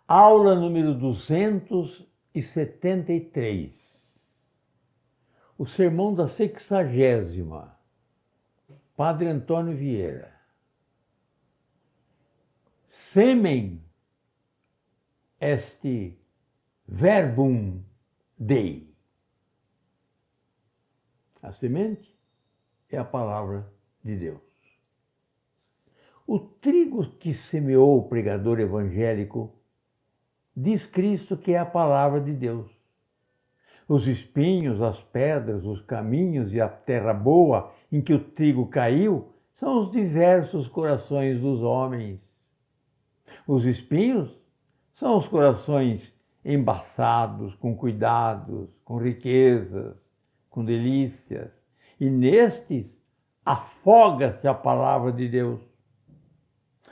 Aula número 273. O sermão da 60ª. Padre Antônio Vieira. Semen est verbum Dei. A semente é a palavra de Deus. O trigo que semeou o pregador evangélico, diz Cristo que é a palavra de Deus. Os espinhos, as pedras, os caminhos e a terra boa em que o trigo caiu são os diversos corações dos homens. Os espinhos são os corações embaçados, com cuidados, com riquezas, com delícias. E nestes afoga-se a palavra de Deus.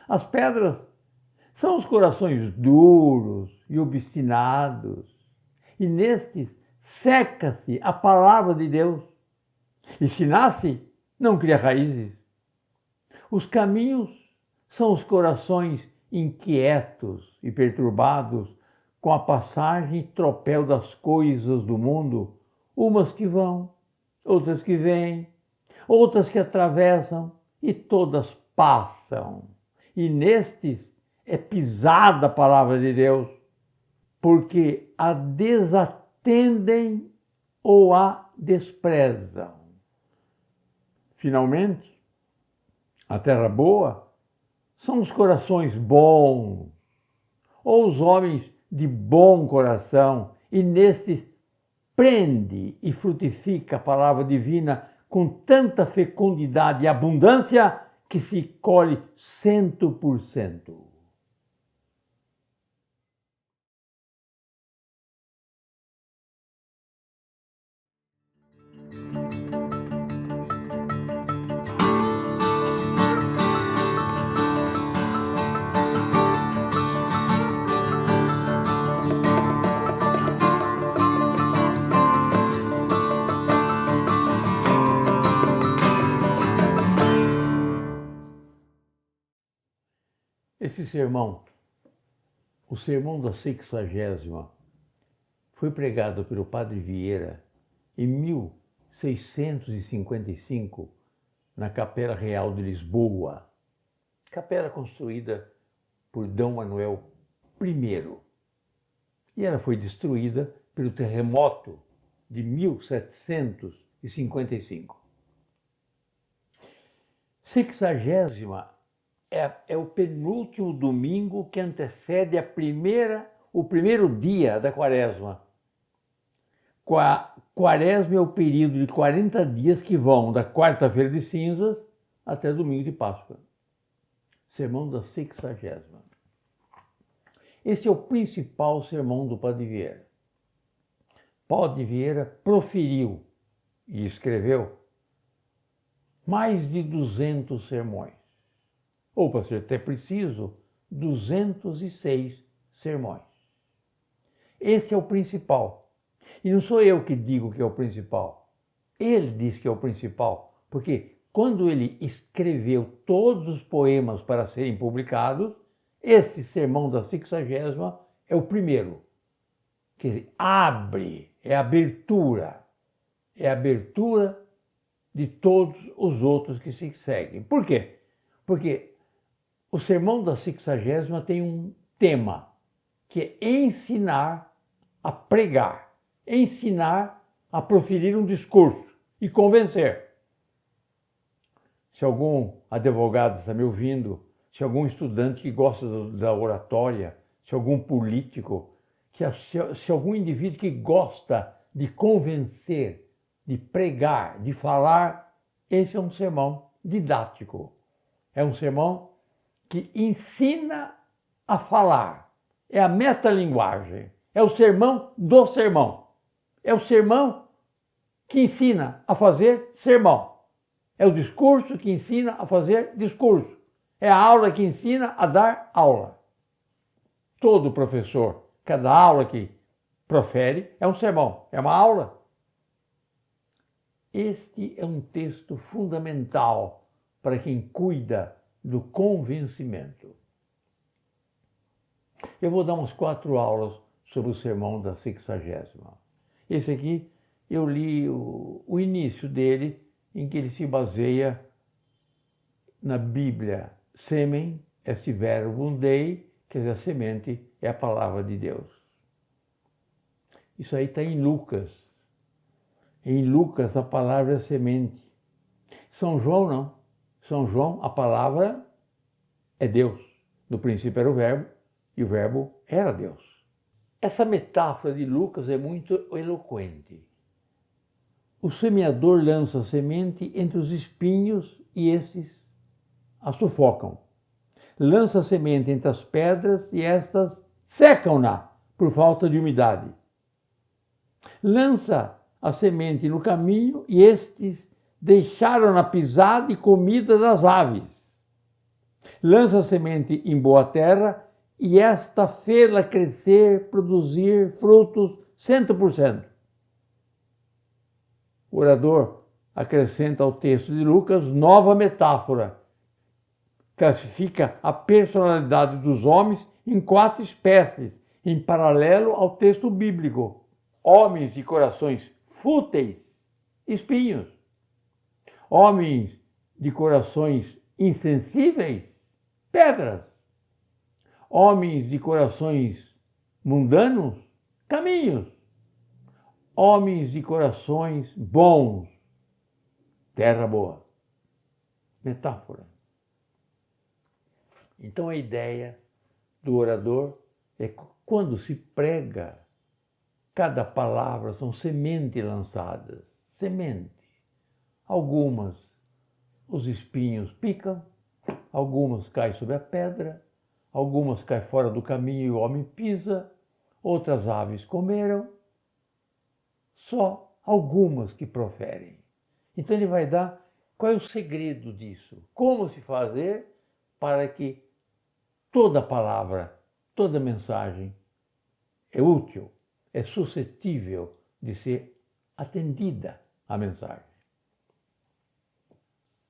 As pedras são os corações duros e obstinados. E nestes seca-se a palavra de Deus. E se nasce, não cria raízes. Os caminhos são os corações inquietos e perturbados com a passagem e tropel das coisas do mundo, umas que vão, outras que vêm, outras que atravessam e todas passam. E nestes é pisada a palavra de Deus, porque a desatendem ou a desprezam. Finalmente, a terra boa são os corações bons, ou os homens de bom coração, e nestes prende e frutifica a palavra divina com tanta fecundidade e abundância que se colhe 100%. Esse sermão, o sermão da 60ª, foi pregado pelo Padre Vieira em 1655 na Capela Real de Lisboa, capela construída por D. Manuel I. E ela foi destruída pelo terremoto de 1755. 60ª é o penúltimo domingo que antecede o primeiro dia da Quaresma. Quaresma é o período de 40 dias que vão da quarta-feira de cinzas até domingo de Páscoa. Sermão da 60ª. Esse é o principal sermão do Padre Vieira. Padre Vieira proferiu e escreveu mais de 200 sermões. Ou, para ser até preciso, 206 sermões. Esse é o principal. E não sou eu que digo que é o principal. Ele diz que é o principal, porque quando ele escreveu todos os poemas para serem publicados, esse sermão da 60ª é o primeiro. Quer dizer, abre, é a abertura de todos os outros que se seguem. Por quê? Porque o sermão da 60ª tem um tema, que é ensinar a pregar, ensinar a proferir um discurso e convencer. Se algum advogado está me ouvindo, se algum estudante que gosta da oratória, se algum político, se algum indivíduo que gosta de convencer, de pregar, de falar, esse é um sermão didático. É um sermão que ensina a falar. É a metalinguagem. É o sermão do sermão. É o sermão que ensina a fazer sermão. É o discurso que ensina a fazer discurso. É a aula que ensina a dar aula. Todo professor, cada aula que profere é um sermão, é uma aula. Este é um texto fundamental para quem cuida do convencimento. Eu vou dar umas 4 aulas sobre o sermão da 60ª. Esse aqui eu li o início dele, em que ele se baseia na Bíblia. Semen est verbum Dei, quer dizer, a semente é a palavra de Deus. Isso aí está em Lucas. Em Lucas a palavra é semente. São João não. São João a palavra é Deus. No princípio era o verbo e o verbo era Deus. Essa metáfora de Lucas é muito eloquente. O semeador lança a semente entre os espinhos e estes a sufocam. Lança a semente entre as pedras e estas secam-na por falta de umidade. Lança a semente no caminho e estes deixaram-na pisada e comida das aves. Lança a semente em boa terra e esta fê-la crescer, produzir frutos 100%. O orador acrescenta ao texto de Lucas nova metáfora. Classifica a personalidade dos homens em 4 espécies, em paralelo ao texto bíblico. Homens de corações fúteis, espinhos. Homens de corações insensíveis, pedras. Homens de corações mundanos, caminhos. Homens de corações bons, terra boa. Metáfora. Então a ideia do orador é que quando se prega, cada palavra são sementes lançadas. Semente. Algumas os espinhos picam, algumas caem sobre a pedra, algumas caem fora do caminho e o homem pisa, outras aves comeram. Só algumas que proferem. Então ele vai dar qual é o segredo disso, como se fazer para que toda palavra, toda mensagem é útil, é suscetível de ser atendida a mensagem.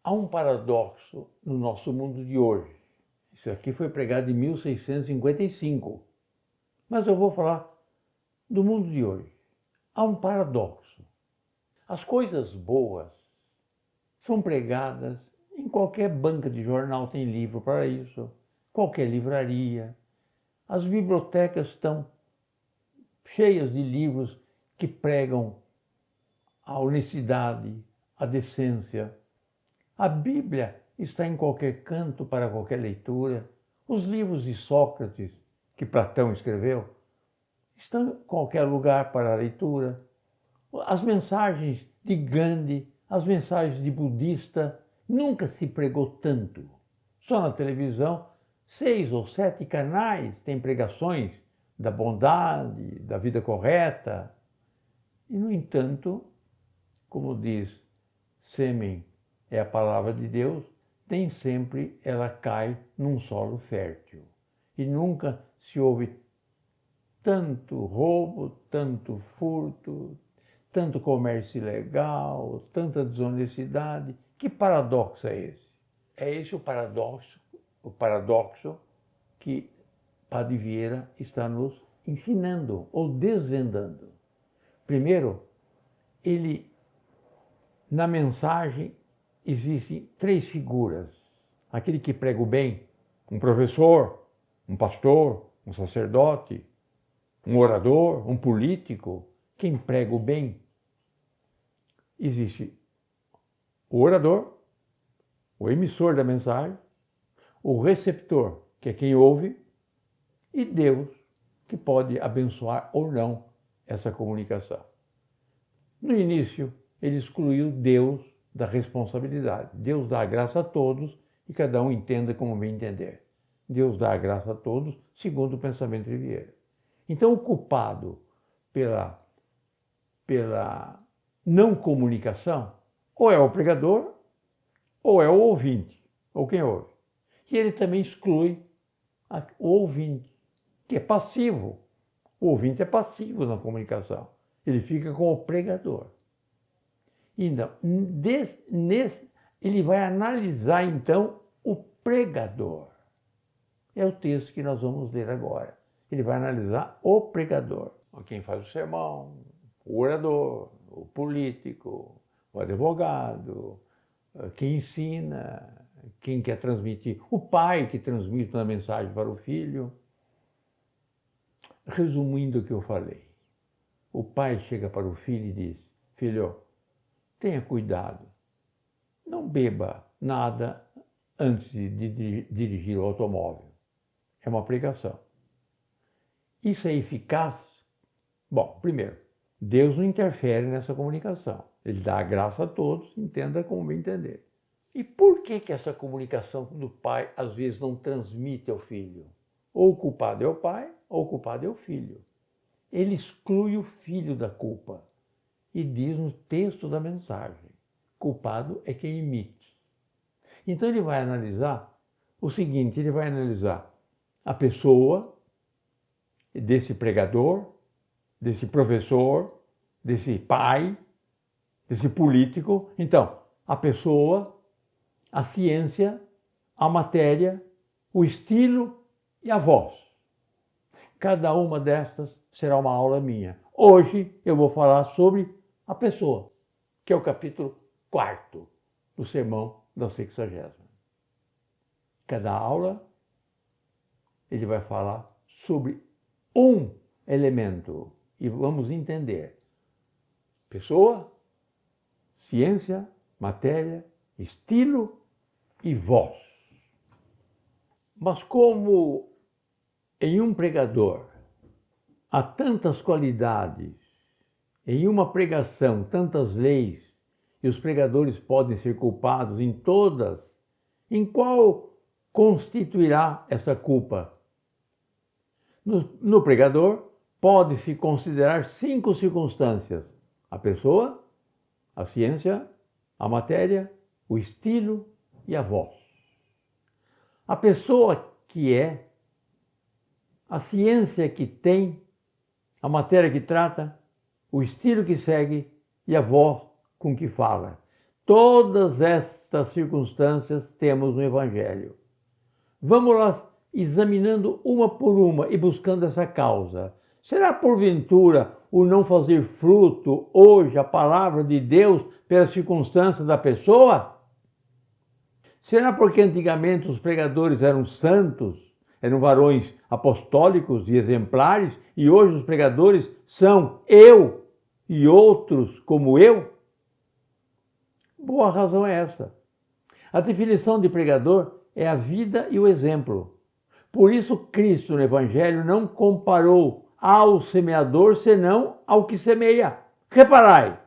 Há um paradoxo no nosso mundo de hoje. Isso aqui foi pregado em 1655, mas eu vou falar do mundo de hoje. Há um paradoxo. As coisas boas são pregadas em qualquer banca de jornal, tem livro para isso, qualquer livraria. As bibliotecas estão cheias de livros que pregam a honestidade, a decência. A Bíblia está em qualquer canto para qualquer leitura. Os livros de Sócrates, que Platão escreveu, estão em qualquer lugar para a leitura. As mensagens de Gandhi, as mensagens de budista, nunca se pregou tanto. Só na televisão, 6 ou 7 canais têm pregações da bondade, da vida correta. E, no entanto, como diz Semen é a palavra de Deus, nem sempre ela cai num solo fértil. E nunca se ouve tanto roubo, tanto furto, tanto comércio ilegal, tanta desonestidade. Que paradoxo é esse? É esse o paradoxo que Padre Vieira está nos ensinando ou desvendando. Primeiro, na mensagem existem 3 figuras. Aquele que prega o bem, um professor, um pastor, um sacerdote, um orador, um político. Quem prega o bem? Existe o orador, o emissor da mensagem, o receptor, que é quem ouve, e Deus, que pode abençoar ou não essa comunicação. No início, ele excluiu Deus da responsabilidade. Deus dá a graça a todos e cada um entenda como bem entender. Deus dá a graça a todos, segundo o pensamento de Vieira. Então, o culpado pela não comunicação ou é o pregador ou é o ouvinte, ou quem ouve. E ele também exclui o ouvinte, que é passivo. O ouvinte é passivo na comunicação. Ele fica com o pregador. Então, ele vai analisar, então, o pregador. É o texto que nós vamos ler agora. ele vai analisar o pregador. Quem faz o sermão, o orador, o político, o advogado, quem ensina, quem quer transmitir, o pai que transmite uma mensagem para o filho. Resumindo o que eu falei, o pai chega para o filho e diz: filho, tenha cuidado, não beba nada antes de dirigir o automóvel. É uma pregação. Isso é eficaz? Bom, primeiro, Deus não interfere nessa comunicação. Ele dá a graça a todos, entenda como bem entender. E por que essa comunicação do pai às vezes não transmite ao filho? Ou o culpado é o pai, ou o culpado é o filho. Ele exclui o filho da culpa e diz no texto da mensagem: culpado é quem emite. Então ele vai analisar o seguinte, ele vai analisar a pessoa desse pregador, desse professor, desse pai, desse político. Então, a pessoa, a ciência, a matéria, o estilo e a voz. Cada uma destas será uma aula minha. Hoje eu vou falar sobre a pessoa, que é o capítulo 4º do Sermão da 60ª. Cada aula ele vai falar sobre um elemento e vamos entender: pessoa, ciência, matéria, estilo e voz. Mas como em um pregador há tantas qualidades, em uma pregação tantas leis, e os pregadores podem ser culpados em todas, em qual constituirá essa culpa? No pregador pode-se considerar 5 circunstâncias: a pessoa, a ciência, a matéria, o estilo e a voz. A pessoa que é, a ciência que tem, a matéria que trata, o estilo que segue e a voz com que fala. Todas estas circunstâncias temos no Evangelho. Vamos lá examinando uma por uma e buscando essa causa. Será porventura o não fazer fruto hoje a palavra de Deus pelas circunstâncias da pessoa? Será porque antigamente os pregadores eram santos, eram varões apostólicos e exemplares, e hoje os pregadores são eu e outros como eu? Boa razão é essa. A definição de pregador é a vida e o exemplo. Por isso Cristo no Evangelho não comparou ao semeador senão ao que semeia. Reparai,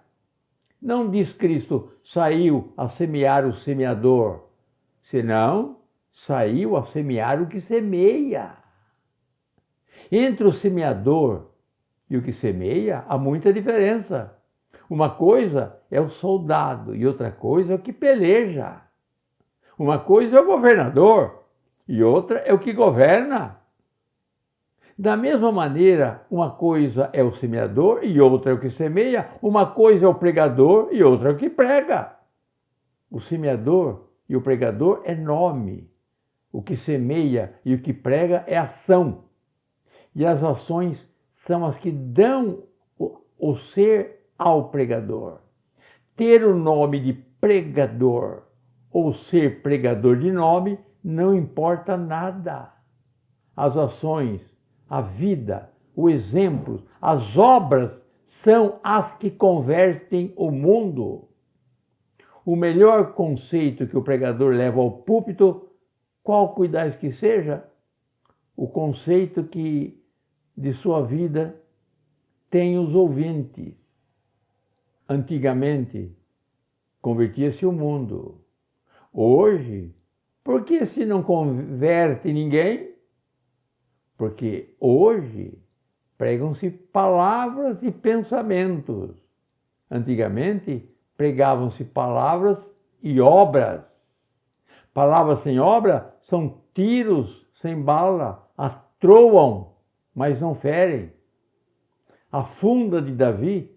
não diz Cristo saiu a semear o semeador, senão saiu a semear o que semeia. Entre o semeador e o que semeia há muita diferença. Uma coisa é o soldado e outra coisa é o que peleja. Uma coisa é o governador e outra é o que governa. Da mesma maneira, uma coisa é o semeador e outra é o que semeia, uma coisa é o pregador e outra é o que prega. O semeador e o pregador é nome. O que semeia e o que prega é ação. E as ações são as que dão o ser ao pregador. Ter o nome de pregador ou ser pregador de nome não importa nada. As ações, a vida, o exemplo, as obras são as que convertem o mundo. O melhor conceito que o pregador leva ao púlpito, qual cuidais que seja, o conceito que de sua vida tem os ouvintes. Antigamente, convertia-se o mundo. Hoje, por que se não converte ninguém? Porque hoje pregam-se palavras e pensamentos. Antigamente, pregavam-se palavras e obras. Palavras sem obra são tiros sem bala, atroam, mas não ferem. A funda de Davi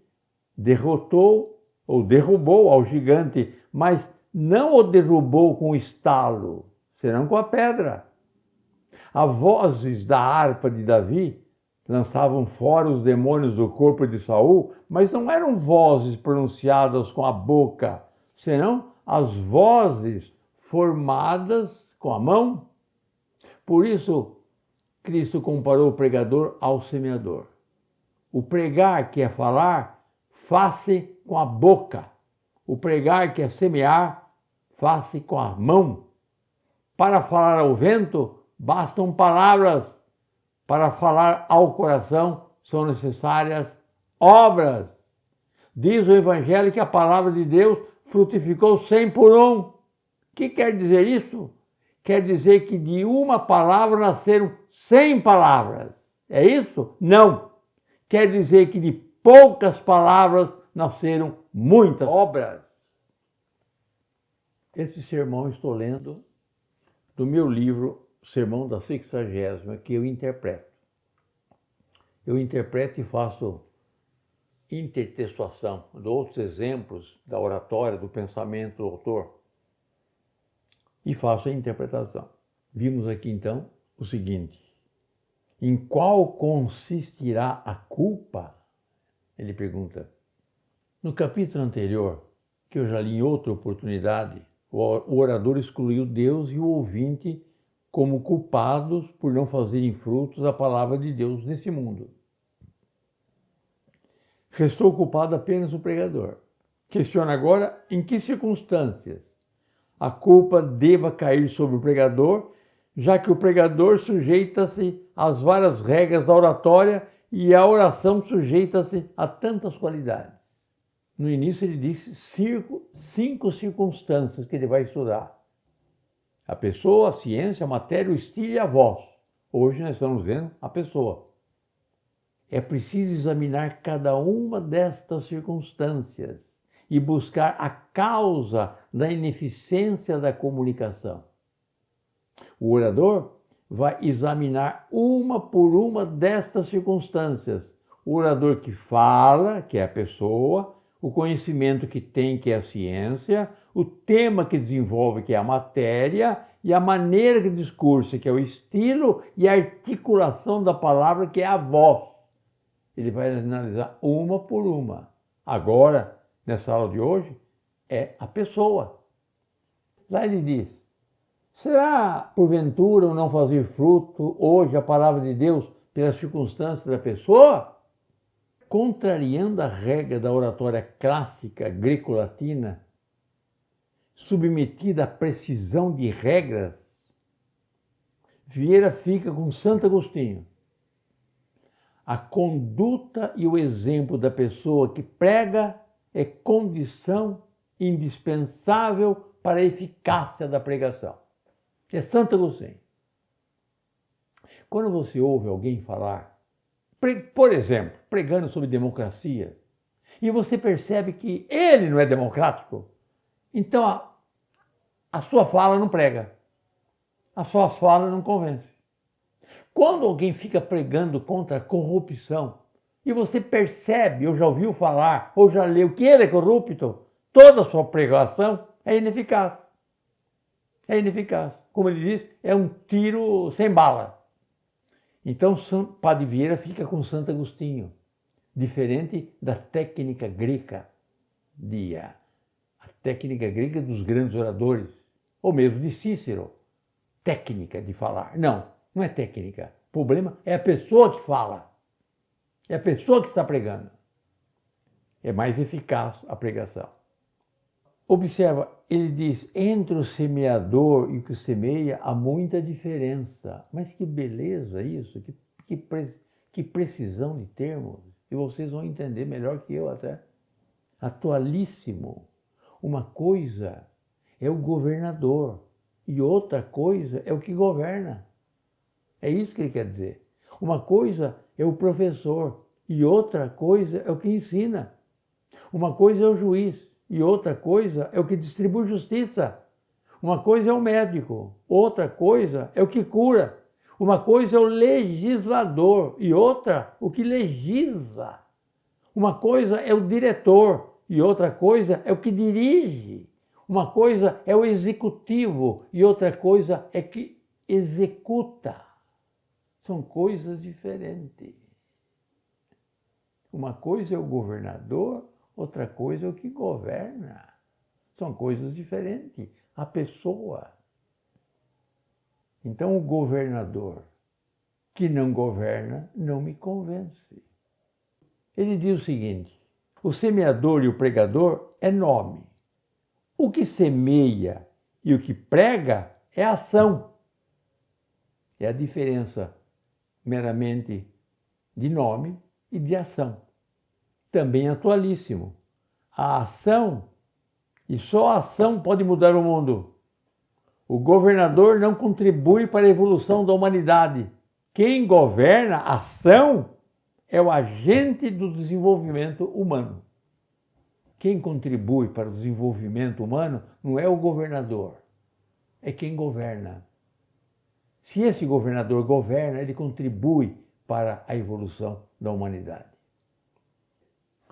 derrotou ou derrubou ao gigante, mas não o derrubou com estalo, senão com a pedra. As vozes da harpa de Davi lançavam fora os demônios do corpo de Saul, mas não eram vozes pronunciadas com a boca, senão as vozes formadas com a mão. Por isso, Cristo comparou o pregador ao semeador. O pregar, que é falar, faz-se com a boca. O pregar, que é semear, faz-se com a mão. Para falar ao vento, bastam palavras. Para falar ao coração, são necessárias obras. Diz o Evangelho que a palavra de Deus frutificou 100 por 1. O que quer dizer isso? Quer dizer que de uma palavra nasceram 100 palavras. É isso? Não. Quer dizer que de poucas palavras nasceram muitas obras. Esse sermão estou lendo do meu livro Sermão da 60ª, que eu interpreto. Eu interpreto e faço intertextuação, dou outros exemplos da oratória, do pensamento do autor e faço a interpretação. Vimos aqui então o seguinte: em qual consistirá a culpa? Ele pergunta. No capítulo anterior, que eu já li em outra oportunidade, o orador excluiu Deus e o ouvinte como culpados por não fazerem frutos a palavra de Deus nesse mundo. Restou culpado apenas o pregador. Questiona agora em que circunstâncias a culpa deva cair sobre o pregador, já que o pregador sujeita-se às várias regras da oratória e a oração sujeita-se a tantas qualidades. No início ele disse 5 circunstâncias que ele vai estudar. A pessoa, a ciência, a matéria, o estilo e a voz. Hoje nós estamos vendo a pessoa. É preciso examinar cada uma destas circunstâncias e buscar a causa da ineficiência da comunicação. O orador vai examinar uma por uma destas circunstâncias. O orador que fala, que é a pessoa, o conhecimento que tem, que é a ciência, o tema que desenvolve, que é a matéria, e a maneira que discursa, que é o estilo, e a articulação da palavra, que é a voz. Ele vai analisar uma por uma. Agora, nessa aula de hoje, é a pessoa. Lá ele diz: será, porventura, o não fazer fruto hoje a palavra de Deus pelas circunstâncias da pessoa? Contrariando a regra da oratória clássica greco-latina, submetida à precisão de regras, Vieira fica com Santo Agostinho. A conduta e o exemplo da pessoa que prega é condição indispensável para a eficácia da pregação. É Santo Agostinho. Quando você ouve alguém falar, por exemplo, pregando sobre democracia, e você percebe que ele não é democrático, então a sua fala não prega, a sua fala não convence. Quando alguém fica pregando contra a corrupção, e você percebe, ou já ouviu falar, ou já leu que ele é corrupto, toda a sua pregação é ineficaz. É ineficaz. Como ele diz, é um tiro sem bala. Então, Padre Vieira fica com Santo Agostinho, diferente da técnica grega, a técnica grega dos grandes oradores, ou mesmo de Cícero, técnica de falar. Não é técnica. O problema é a pessoa que fala, é a pessoa que está pregando. É mais eficaz a pregação. Observa, ele diz, entre o semeador e o que semeia há muita diferença. Mas que beleza isso, que precisão de termos. E vocês vão entender melhor que eu até. Atualíssimo. Uma coisa é o governador e outra coisa é o que governa. É isso que ele quer dizer. Uma coisa é o professor e outra coisa é o que ensina. Uma coisa é o juiz. E outra coisa é o que distribui justiça. Uma coisa é o médico, outra coisa é o que cura. Uma coisa é o legislador e outra o que legisla. Uma coisa é o diretor e outra coisa é o que dirige. Uma coisa é o executivo e outra coisa é que executa. São coisas diferentes. Uma coisa é o governador, outra coisa é o que governa. São coisas diferentes. A pessoa. Então, o governador que não governa não me convence. Ele diz o seguinte: o semeador e o pregador é nome. O que semeia e o que prega é ação. É a diferença meramente de nome e de ação. Também atualíssimo. A ação, e só a ação pode mudar o mundo. O governador não contribui para a evolução da humanidade. Quem governa a ação é o agente do desenvolvimento humano. Quem contribui para o desenvolvimento humano não é o governador, é quem governa. Se esse governador governa, ele contribui para a evolução da humanidade.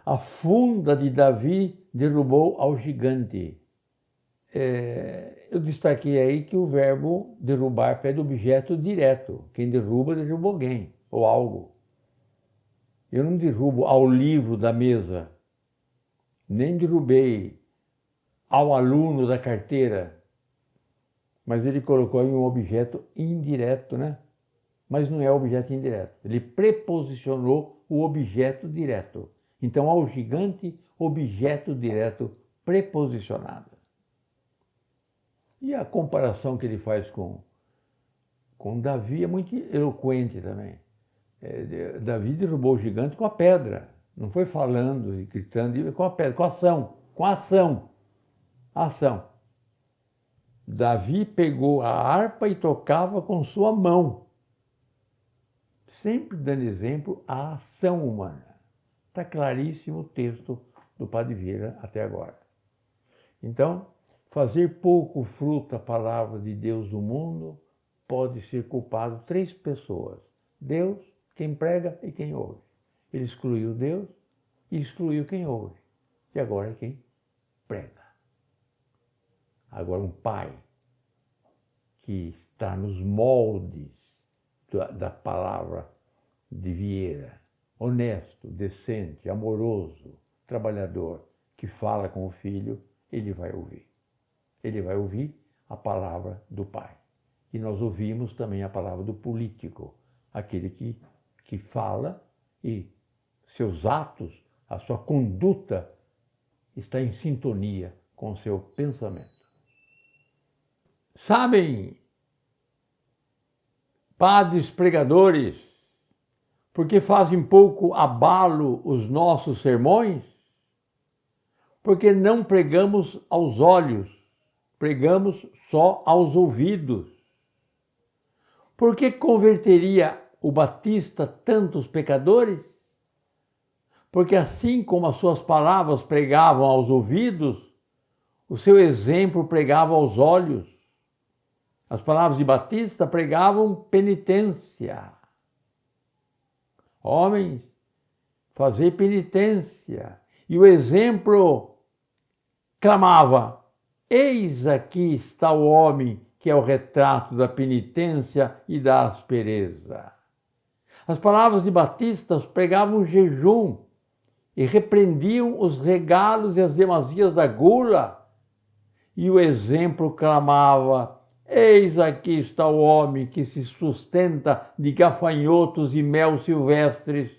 A funda de Davi derrubou ao gigante. Eu destaquei aí que o verbo derrubar pede objeto direto. Quem derruba alguém ou algo. Eu não derrubo ao livro da mesa, nem derrubei ao aluno da carteira, mas ele colocou aí um objeto indireto, né? Mas não é objeto indireto. Ele preposicionou o objeto direto. Então, ao gigante, objeto direto preposicionado. E a comparação que ele faz com Davi é muito eloquente também. Davi derrubou o gigante com a pedra. Não foi falando e gritando, com a pedra, com a ação. Com a ação. A ação. Davi pegou a harpa e tocava com sua mão. Sempre dando exemplo à ação humana. Está claríssimo o texto do Padre Vieira até agora. Então, fazer pouco fruto a palavra de Deus no mundo pode ser culpado 3 pessoas. Deus, quem prega e quem ouve. Ele excluiu Deus e excluiu quem ouve. E agora é quem prega. Agora um pai que está nos moldes da palavra de Vieira, honesto, decente, amoroso, trabalhador, que fala com o filho, ele vai ouvir. Ele vai ouvir a palavra do pai. E nós ouvimos também a palavra do político, aquele que fala e seus atos, a sua conduta está em sintonia com o seu pensamento. Sabem, padres pregadores, porque fazem pouco abalo os nossos sermões? Porque não pregamos aos olhos, pregamos só aos ouvidos. Por que converteria o Batista tantos pecadores? Porque assim como as suas palavras pregavam aos ouvidos, o seu exemplo pregava aos olhos. As palavras de Batista pregavam penitência. Homens, fazer penitência. E o exemplo clamava: eis aqui está o homem que é o retrato da penitência e da aspereza. As palavras de Batista pregavam jejum e repreendiam os regalos e as demasias da gula. E o exemplo clamava: eis aqui está o homem que se sustenta de gafanhotos e mel silvestres.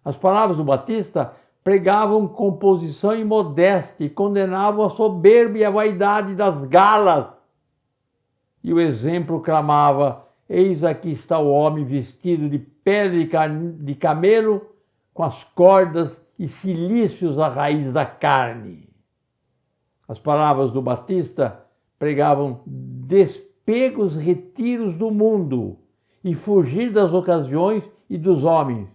As palavras do Batista pregavam composição e modéstia e condenavam a soberba e a vaidade das galas. E o exemplo clamava: eis aqui está o homem vestido de pele de camelo, com as cordas e cilícios à raiz da carne. As palavras do Batista pregavam despegos, retiros do mundo e fugir das ocasiões e dos homens.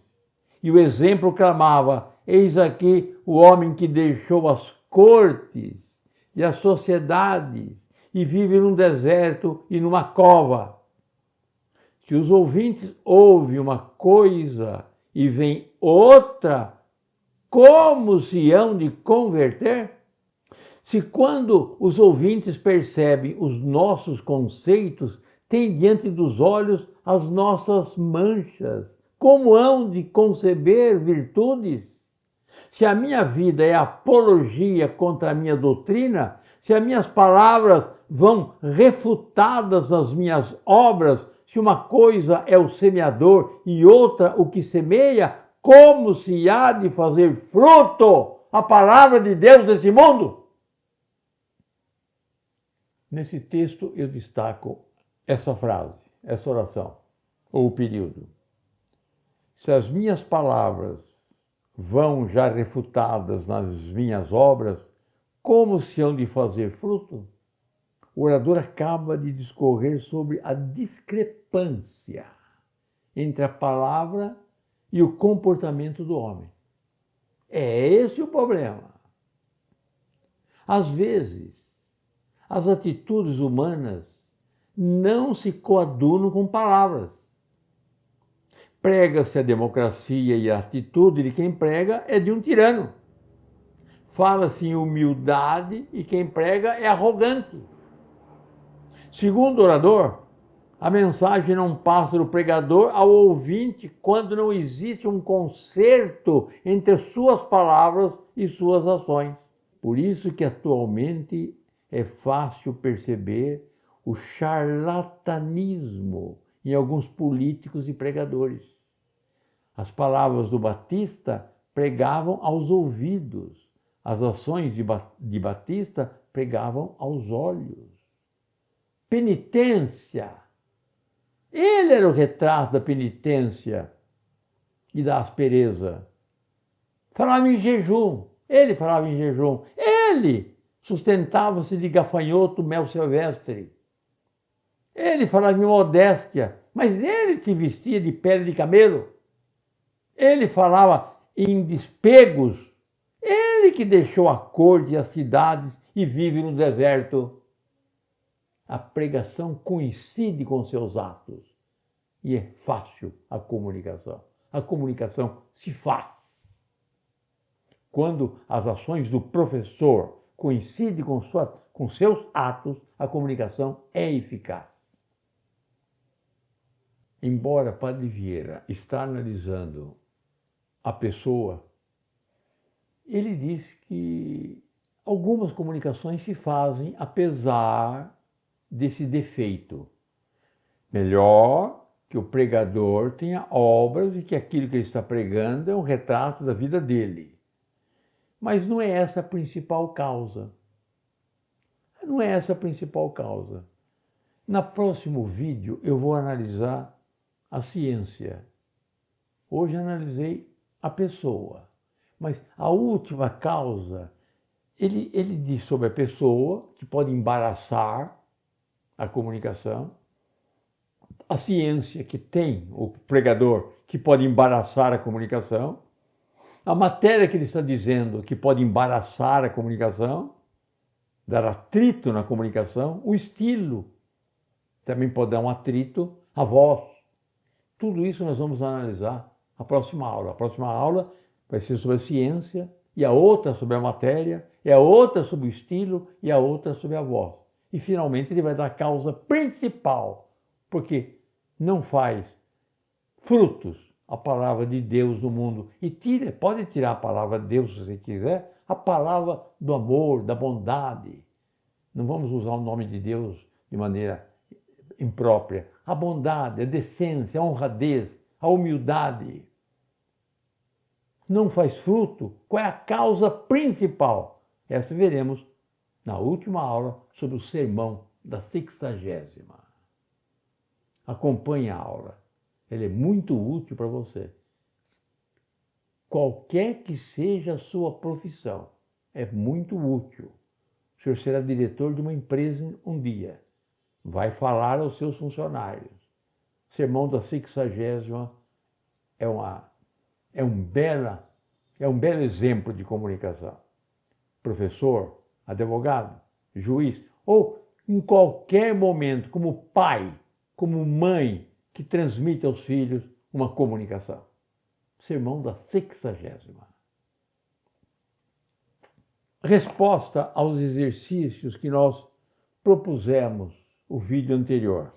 E o exemplo clamava: eis aqui o homem que deixou as cortes e as sociedades e vive num deserto e numa cova. Se os ouvintes ouvem uma coisa e veem outra, como se hão de converter? Se quando os ouvintes percebem os nossos conceitos, têm diante dos olhos as nossas manchas. Como hão de conceber virtudes? Se a minha vida é apologia contra a minha doutrina, se as minhas palavras vão refutadas nas minhas obras, se uma coisa é o semeador e outra o que semeia, como se há de fazer fruto a palavra de Deus nesse mundo? Nesse texto eu destaco essa frase, essa oração, ou o período. Se as minhas palavras vão já refutadas nas minhas obras, como se hão de fazer fruto? O orador acaba de discorrer sobre a discrepância entre a palavra e o comportamento do homem. É esse o problema. Às vezes, as atitudes humanas não se coadunam com palavras. Prega-se a democracia e a atitude de quem prega é de um tirano. Fala-se em humildade e quem prega é arrogante. Segundo o orador, a mensagem não passa do pregador ao ouvinte quando não existe um concerto entre suas palavras e suas ações. Por isso que atualmente é fácil perceber o charlatanismo em alguns políticos e pregadores. As palavras do Batista pregavam aos ouvidos, as ações de Batista pregavam aos olhos. Penitência. Ele era o retrato da penitência e da aspereza. Falava em jejum. Ele falava em jejum. Ele sustentava-se de gafanhoto mel silvestre. Ele falava em modéstia, mas ele se vestia de pele de camelo. Ele falava em despegos. Ele que deixou a corte e as cidades e vive no deserto. A pregação coincide com seus atos e é fácil a comunicação. A comunicação se faz. Quando as ações do professor coincidem com seus atos, a comunicação é eficaz. Embora Padre Vieira está analisando a pessoa, ele diz que algumas comunicações se fazem apesar desse defeito. Melhor que o pregador tenha obras e que aquilo que ele está pregando é um retrato da vida dele. Mas não é essa a principal causa. Não é essa a principal causa. No próximo vídeo eu vou analisar a ciência. Hoje analisei a pessoa. Mas a última causa, ele diz sobre a pessoa, que pode embaraçar a comunicação, a ciência que tem o pregador que pode embaraçar a comunicação, a matéria que ele está dizendo que pode embaraçar a comunicação, dar atrito na comunicação, o estilo também pode dar um atrito, a voz. Tudo isso nós vamos analisar na próxima aula. A próxima aula vai ser sobre a ciência, e a outra sobre a matéria, e a outra sobre o estilo, e a outra sobre a voz. E finalmente ele vai dar a causa principal, porque não faz frutos a palavra de Deus no mundo. E pode tirar a palavra de Deus se você quiser, a palavra do amor, da bondade. Não vamos usar o nome de Deus de maneira imprópria. A bondade, a decência, a honradez, a humildade. Não faz fruto? Qual é a causa principal? Essa veremos na última aula sobre o sermão da 60ª. Acompanhe a aula. Ele é muito útil para você. Qualquer que seja a sua profissão, é muito útil. O senhor será diretor de uma empresa um dia. Vai falar aos seus funcionários. O sermão da 60ª é um belo exemplo de comunicação. Professor, advogado, juiz, ou em qualquer momento, como pai, como mãe, que transmite aos filhos uma comunicação. Sermão da 60ª. Resposta aos exercícios que nós propusemos no vídeo anterior.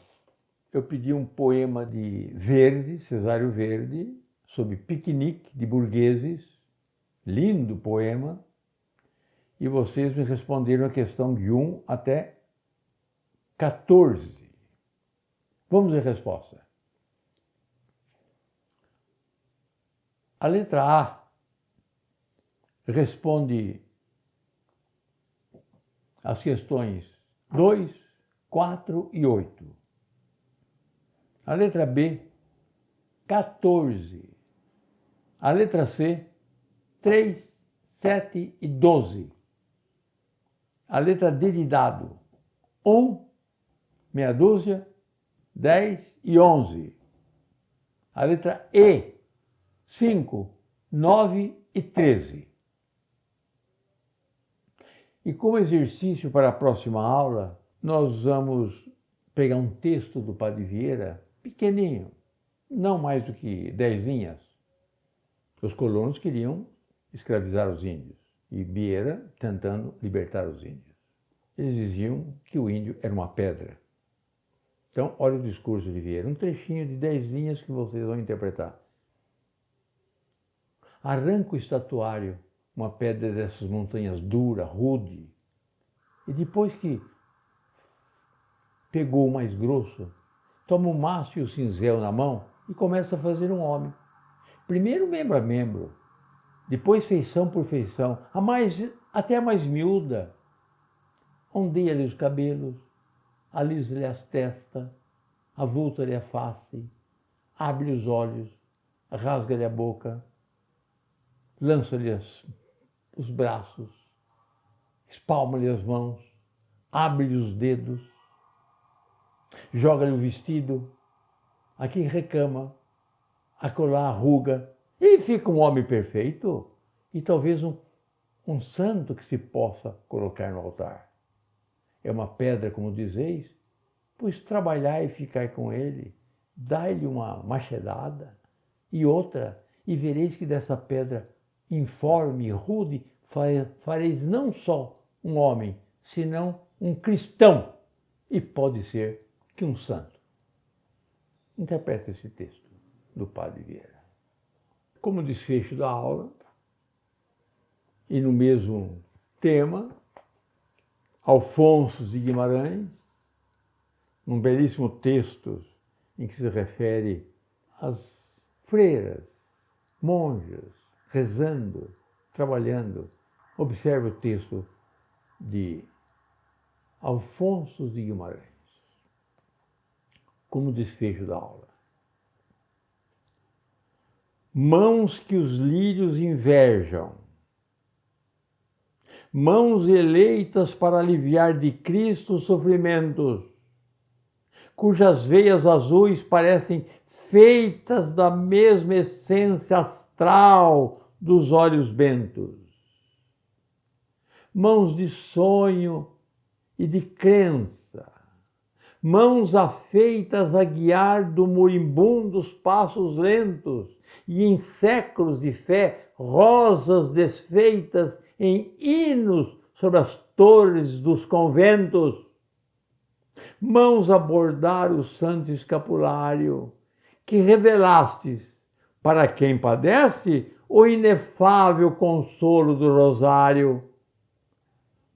eu pedi um poema de Verde, Cesário Verde, sobre piquenique de burgueses, lindo poema, e vocês me responderam a questão de 1 até 14. Vamos à resposta. A letra A responde as questões 2, 4 e 8. A letra B, 14. A letra C, 3, 7 e 12. A letra D de dado, 1, meia dúzia, 10 e 11. A letra E, 5, 9 e 13. E como exercício para a próxima aula, nós vamos pegar um texto do Padre Vieira, pequenininho, não mais do que 10 linhas. Os colonos queriam escravizar os índios e Vieira tentando libertar os índios. Eles diziam que o índio era uma pedra. Então, olha o discurso de Vieira, um trechinho de 10 linhas que vocês vão interpretar. Arranca o estatuário, uma pedra dessas montanhas dura, rude, e depois que pegou o mais grosso, toma o maço e o cinzel na mão e começa a fazer um homem. Primeiro membro a membro, depois feição por feição, até a mais miúda. Ondeia-lhe os cabelos, alisa-lhe as testas, avulta-lhe a face, abre os olhos, rasga-lhe a boca, lança-lhe os braços, espalma-lhe as mãos, abre-lhe os dedos, joga-lhe o vestido, aqui recama, acolá arruga, e fica um homem perfeito e talvez um santo que se possa colocar no altar. É uma pedra, como dizeis, pois trabalhai e ficai com ele, dai-lhe uma machadada e outra, e vereis que dessa pedra informe e rude fareis não só um homem, senão um cristão, e pode ser que um santo. Interpreta esse texto do Padre Vieira. Como desfecho da aula, e no mesmo tema, Alfonso de Guimarães, um belíssimo texto em que se refere às freiras, monjas, rezando, trabalhando. Observe o texto de Alfonso de Guimarães, como desfecho da aula. Mãos que os lírios invejam, mãos eleitas para aliviar de Cristo os sofrimentos, cujas veias azuis parecem feitas da mesma essência astral dos olhos bentos. Mãos de sonho e de crença, mãos afeitas a guiar do moribundo os passos lentos, e em séculos de fé, rosas desfeitas em hinos sobre as torres dos conventos. Mãos a bordar o santo escapulário, que revelastes para quem padece o inefável consolo do rosário.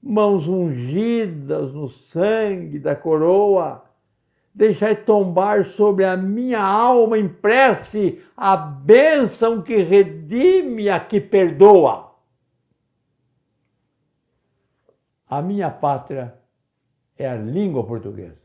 Mãos ungidas no sangue da coroa, deixai tombar sobre a minha alma em prece a bênção que redime a que perdoa. A minha pátria é a língua portuguesa.